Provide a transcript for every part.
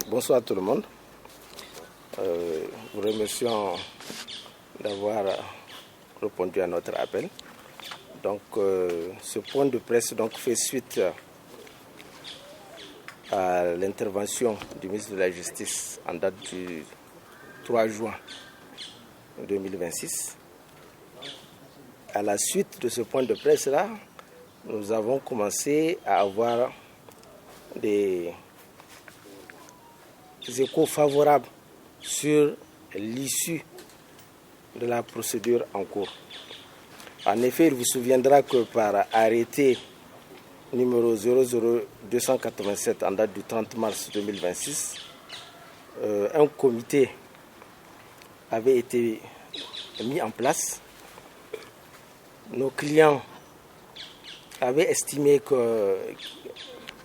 Bonsoir tout le monde. Nous remercions d'avoir répondu à notre appel. Donc, ce point de presse fait suite à l'intervention du ministre de la Justice en date du 3 juin 2026. À la suite de ce point de presse-là, nous avons commencé à avoir des échos favorables sur l'issue de la procédure en cours. En effet, il vous souviendra que par arrêté numéro 00287 en date du 30 mars 2026, un comité avait été mis en place. Nos clients avaient estimé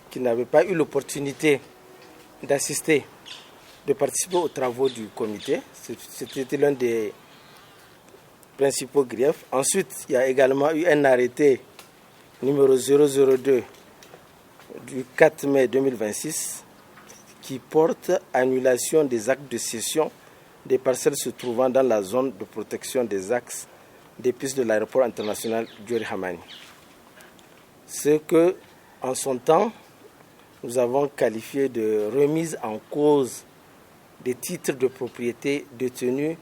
qu'ils n'avaient pas eu l'opportunité d'assister, de participer aux travaux du comité. C'était l'un des principaux griefs. Ensuite, il y a également eu un arrêté numéro 002 du 4 mai 2026 qui porte annulation des actes de cession des parcelles se trouvant dans la zone de protection des axes des pistes de l'aéroport international Diori Hamani. Ce que, en son temps, nous avons qualifié de remise en cause des titres de propriété détenus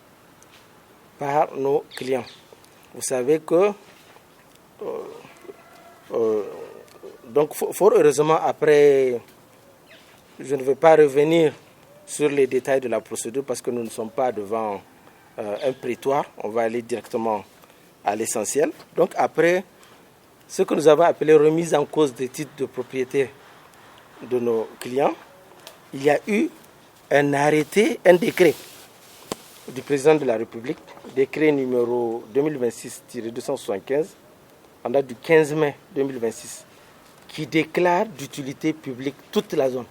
par nos clients. Vous savez que, donc fort heureusement, après, je ne vais pas revenir sur les détails de la procédure parce que nous ne sommes pas devant un prétoire, on va aller directement à l'essentiel. Donc après, ce que nous avons appelé remise en cause des titres de propriété de nos clients, il y a eu un arrêté, un décret du président de la République, décret numéro 2026-275, en date du 15 mai 2026, qui déclare d'utilité publique toute la zone.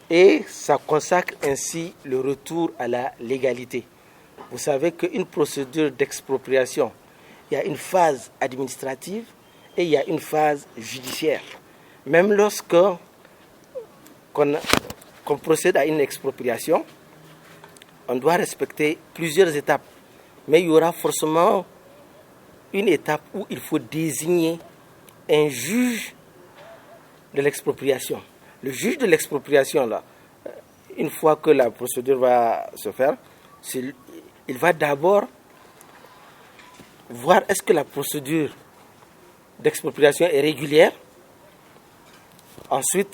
Et ça consacre ainsi le retour à la légalité. Vous savez qu'une procédure d'expropriation, il y a une phase administrative et il y a une phase judiciaire. Même lorsque qu'on procède à une expropriation, on doit respecter plusieurs étapes. Mais il y aura forcément une étape où il faut désigner un juge de l'expropriation. Le juge de l'expropriation, là, une fois que la procédure va se faire, il va d'abord voir est-ce que la procédure d'expropriation est régulière. Ensuite,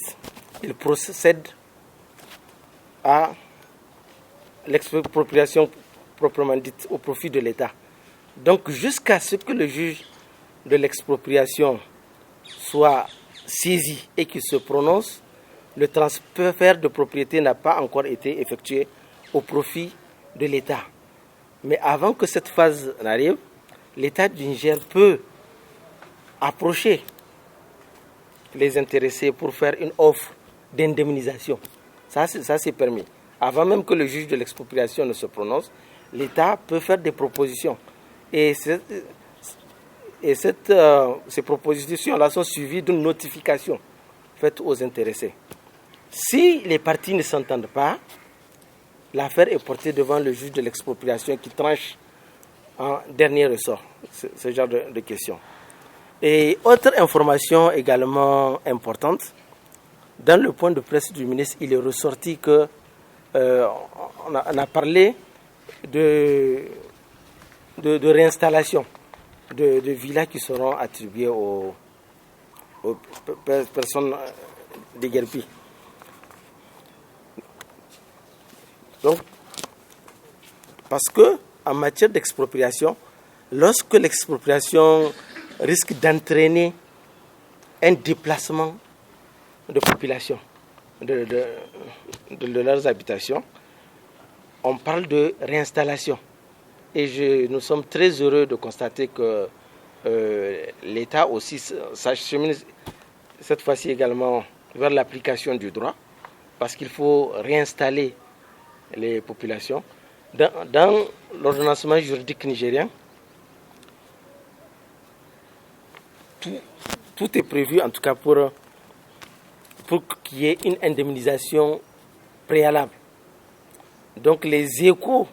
il procède à l'expropriation proprement dite au profit de l'État. Donc, jusqu'à ce que le juge de l'expropriation soit saisi et qu'il se prononce, le transfert de propriété n'a pas encore été effectué au profit de l'État. Mais avant que cette phase n'arrive, l'État du Niger peut approcher les intéressés pour faire une offre d'indemnisation. Ça c'est permis. Avant même que le juge de l'expropriation ne se prononce, l'État peut faire des propositions. Et ces propositions-là sont suivies d'une notification faite aux intéressés. Si les parties ne s'entendent pas, l'affaire est portée devant le juge de l'expropriation qui tranche en dernier ressort, ce genre de questions. Et autre information également importante, dans le point de presse du ministre, il est ressorti que on a parlé de réinstallation de villas qui seront attribuées aux personnes déguerpies. Donc, parce que en matière d'expropriation, lorsque l'expropriation risque d'entraîner un déplacement de population de leurs habitations, on parle de réinstallation. Et nous sommes très heureux de constater que l'État aussi s'achemine cette fois-ci également vers l'application du droit, parce qu'il faut réinstaller les populations. Dans l'ordonnancement juridique nigérien, tout est prévu, en tout cas pour pour qu'il y ait une indemnisation préalable. Donc les échos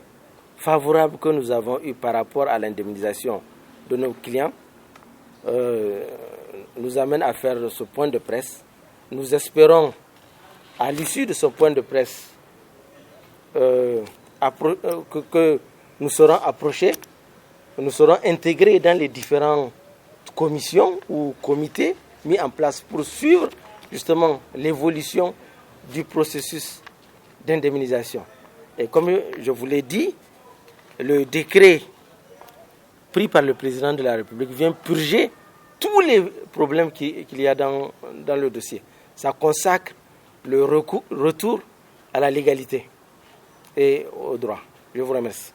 favorables que nous avons eus par rapport à l'indemnisation de nos clients nous amènent à faire ce point de presse. Nous espérons, à l'issue de ce point de presse, que nous serons approchés, nous serons intégrés dans les différentes commissions ou comités mis en place pour suivre justement l'évolution du processus d'indemnisation. Et comme je vous l'ai dit, le décret pris par le président de la République vient purger tous les problèmes qu'il y a dans le dossier. Ça consacre le retour à la légalité et au droit. Je vous remercie.